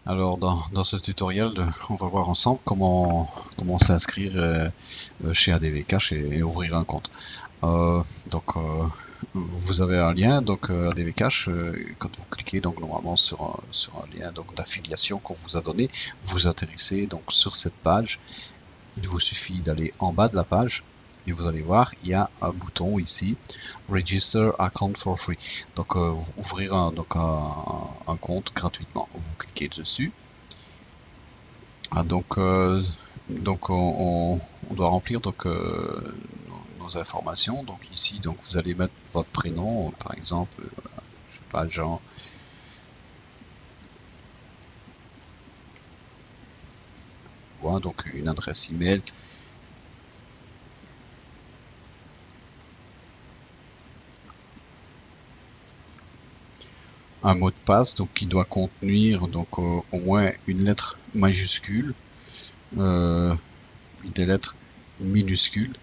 Alors dans ce tutoriel, on va voir ensemble comment s'inscrire chez ADV Cash et ouvrir un compte. Donc vous avez un lien donc ADV Cash, quand vous cliquez donc normalement sur un lien donc d'affiliation qu'on vous a donné, vous atterrissez donc sur cette page. Il vous suffit d'aller en bas de la page et vous allez voir, il y a un bouton ici, Register Account for Free. Donc ouvrir un compte gratuitement. Vous cliquez dessus. Ah, donc on doit remplir donc nos informations. Donc ici, donc vous allez mettre votre prénom, par exemple, je sais pas, Jean. Voilà, donc une adresse email. Un mot de passe donc qui doit contenir donc au moins une lettre majuscule, des lettres minuscules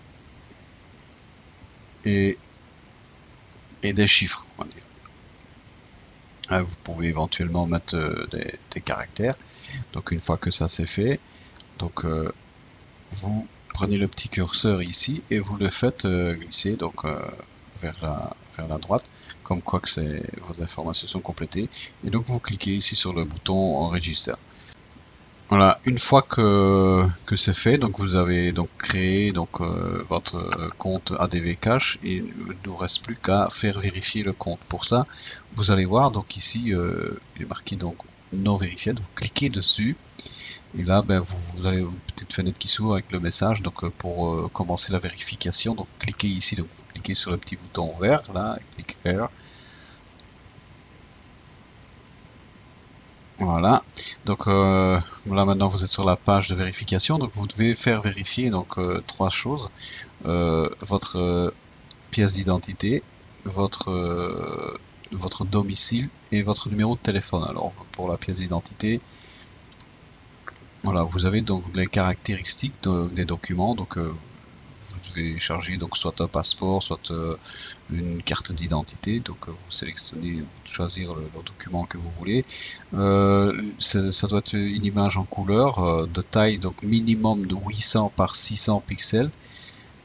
et, et des chiffres, on va dire. Vous pouvez éventuellement mettre des caractères. Donc une fois que ça c'est fait, donc vous prenez le petit curseur ici et vous le faites glisser donc vers la droite, comme quoi que vos informations sont complétées. Et donc vous cliquez ici sur le bouton enregistrer. Voilà, une fois que c'est fait, donc vous avez donc créé donc votre compte ADV Cash et il ne nous reste plus qu'à faire vérifier le compte. Pour ça, vous allez voir donc ici il est marqué donc non vérifié. Vous cliquez dessus et là ben vous avez une petite fenêtre qui s'ouvre avec le message. Donc pour commencer la vérification, donc cliquez ici, donc vous cliquez sur le petit bouton vert là, click here. Voilà, donc là maintenant vous êtes sur la page de vérification, donc vous devez faire vérifier donc trois choses. Votre pièce d'identité, votre domicile et votre numéro de téléphone. Alors pour la pièce d'identité, voilà, vous avez donc les caractéristiques des documents, donc vous devez charger donc soit un passeport, soit une carte d'identité. Donc vous sélectionnez, choisir le document que vous voulez. Ça doit être une image en couleur de taille donc minimum de 800 par 600 pixels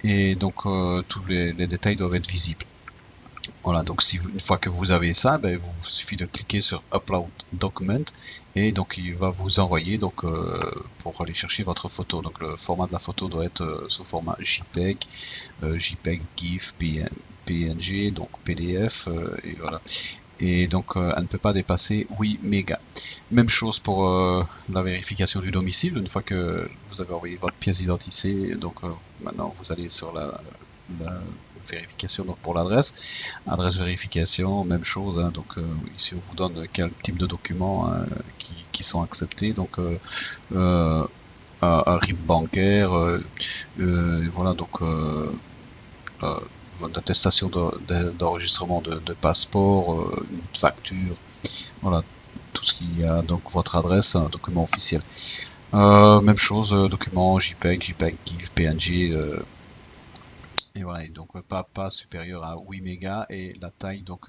et donc tous les détails doivent être visibles. Voilà, donc une fois que vous avez ça, ben, il suffit de cliquer sur Upload Document et donc il va vous envoyer donc pour aller chercher votre photo. Donc le format de la photo doit être sous format JPEG, JPEG, GIF, PNG, donc PDF et voilà. Et donc elle ne peut pas dépasser 8 mégas. Même chose pour la vérification du domicile. Une fois que vous avez envoyé votre pièce d'identité, donc maintenant vous allez sur la vérification donc pour l'adresse. Adresse vérification, même chose. Hein, donc ici on vous donne quel type de documents hein, qui sont acceptés. Donc un RIB bancaire, voilà donc d'attestation d'enregistrement de passeport, une facture, voilà tout ce qui a donc votre adresse, un document officiel. Même chose, document JPEG, JPEG, GIF, PNG, et voilà, et donc pas supérieur à 8 mégas et la taille donc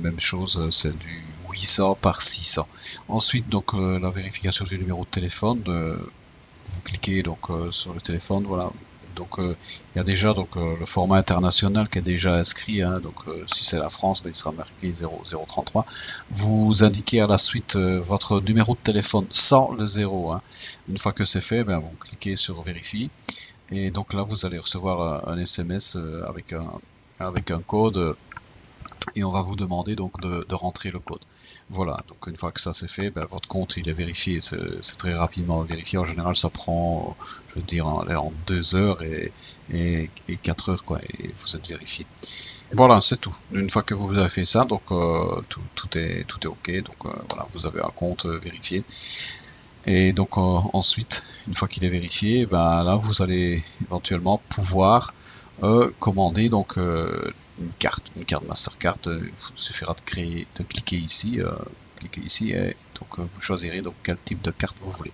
même chose, c'est du 800 par 600. Ensuite donc la vérification du numéro de téléphone, vous cliquez donc sur le téléphone, voilà. Donc il y a déjà donc le format international qui est déjà inscrit, hein, donc si c'est la France, ben, il sera marqué 0033. Vous indiquez à la suite votre numéro de téléphone sans le 0. Hein. Une fois que c'est fait, ben, vous cliquez sur vérifier et donc là vous allez recevoir un SMS avec un code et on va vous demander donc de rentrer le code. Voilà, donc une fois que ça c'est fait, ben, votre compte il est vérifié, c'est très rapidement vérifié. En général ça prend, je veux dire, en 2 heures et 4 heures quoi, et vous êtes vérifié. Voilà, c'est tout. Une fois que vous avez fait ça, donc tout est ok. Donc voilà, vous avez un compte vérifié. Et donc ensuite, une fois qu'il est vérifié, ben là vous allez éventuellement pouvoir commander donc une carte Mastercard. Il suffira de cliquer ici et donc vous choisirez donc quel type de carte vous voulez.